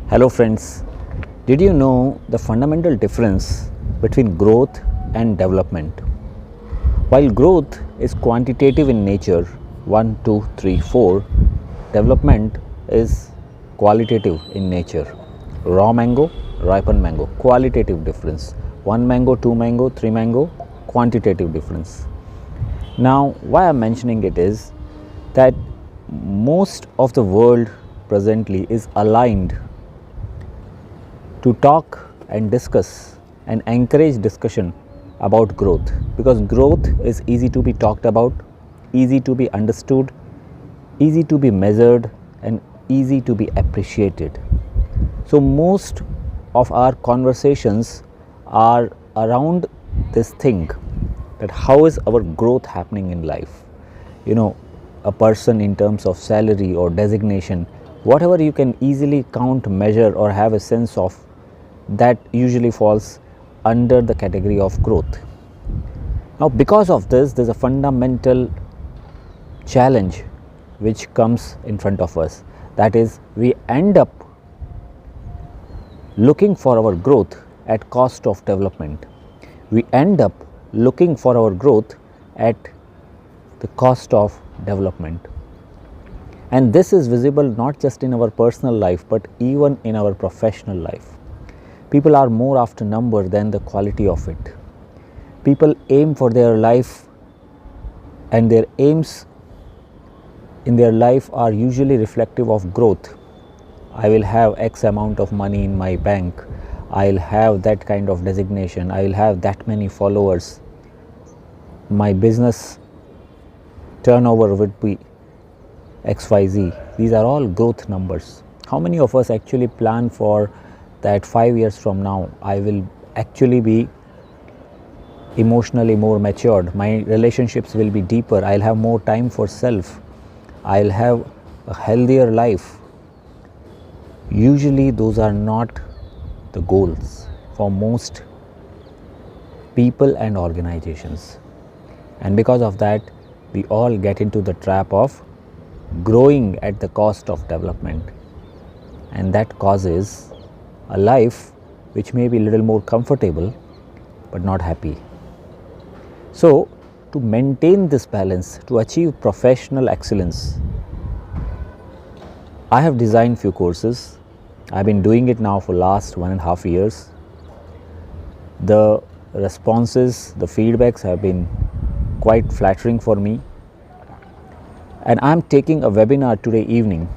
Hello friends, did you know the fundamental difference between growth and development? While growth is quantitative in nature, 1, 2, 3, 4, development is qualitative in nature. Raw mango, ripened mango, qualitative difference. 1 mango, 2 mango, 3 mango, quantitative difference. Now, why I am mentioning it is that most of the world presently is aligned to talk and discuss and encourage discussion about growth, because growth is easy to be talked about, easy to be understood, easy to be measured and easy to be appreciated. So most of our conversations are around this thing, that how is our growth happening in life. A person in terms of salary or designation, whatever you can easily count, measure or have a sense of, that usually falls under the category of growth. Now because of this, there is a fundamental challenge which comes in front of us, that is, we end up looking for our growth at cost of development. We end up looking for our growth at the cost of development, and this is visible not just in our personal life but even in our professional life. People are more after number than the quality of it. People aim for their life, and their aims in their life are usually reflective of growth. I will have X amount of money in my bank, I will have that kind of designation, I will have that many followers, my business turnover would be XYZ. These are all growth numbers. How many of us actually plan for that 5 years from now I will actually be emotionally more matured, my relationships will be deeper, I will have more time for self, I will have a healthier life? Usually those are not the goals for most people and organizations, and because of that we all get into the trap of growing at the cost of development, and that causes a life which may be a little more comfortable but not happy. So to maintain this balance, to achieve professional excellence, I have designed few courses. I have been doing it now for last 1.5 years. The responses, the feedbacks have been quite flattering for me, and I am taking a webinar today evening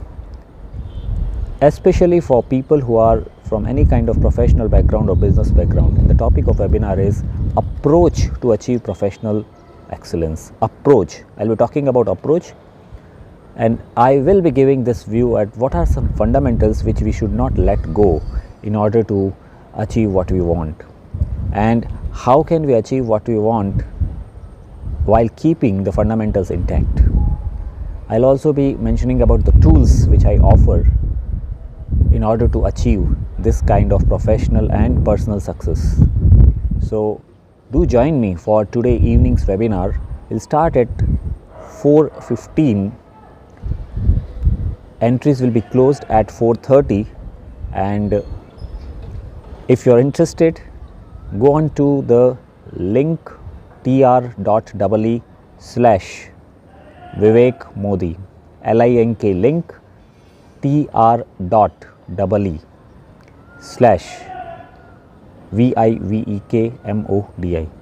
especially for people who are from any kind of professional background or business background. The topic of webinar is approach to achieve professional excellence. Approach. I will be talking about approach, and I will be giving this view at what are some fundamentals which we should not let go in order to achieve what we want, and how can we achieve what we want while keeping the fundamentals intact. I will also be mentioning about the tools which I offer in order to achieve this kind of professional and personal success. So do join me for today evening's webinar. It will start at 4:15. Entries will be closed at 4:30, and if you are interested, go on to the link tr.ee/Vivek Modi, link link tr.ee/VIVEKMODI.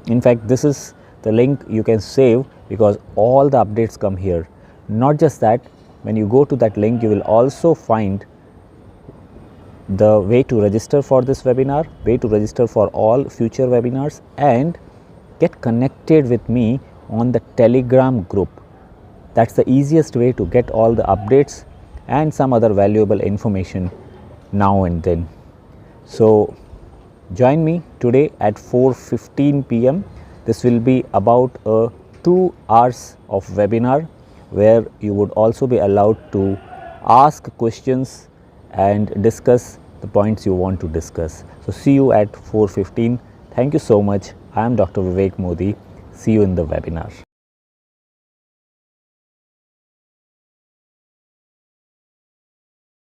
In fact, this is the link you can save because all the updates come here. Not just that, when you go to that link you will also find the way to register for this webinar, way to register for all future webinars, and get connected with me on the Telegram group. That's the easiest way to get all the updates and some other valuable information now and then. So join me today at 4:15 p.m. This will be about a 2 hours of webinar where you would also be allowed to ask questions and discuss the points you want to discuss. So see you at 4:15. Thank you so much. I am Dr. Vivek Modi. See you in the webinar.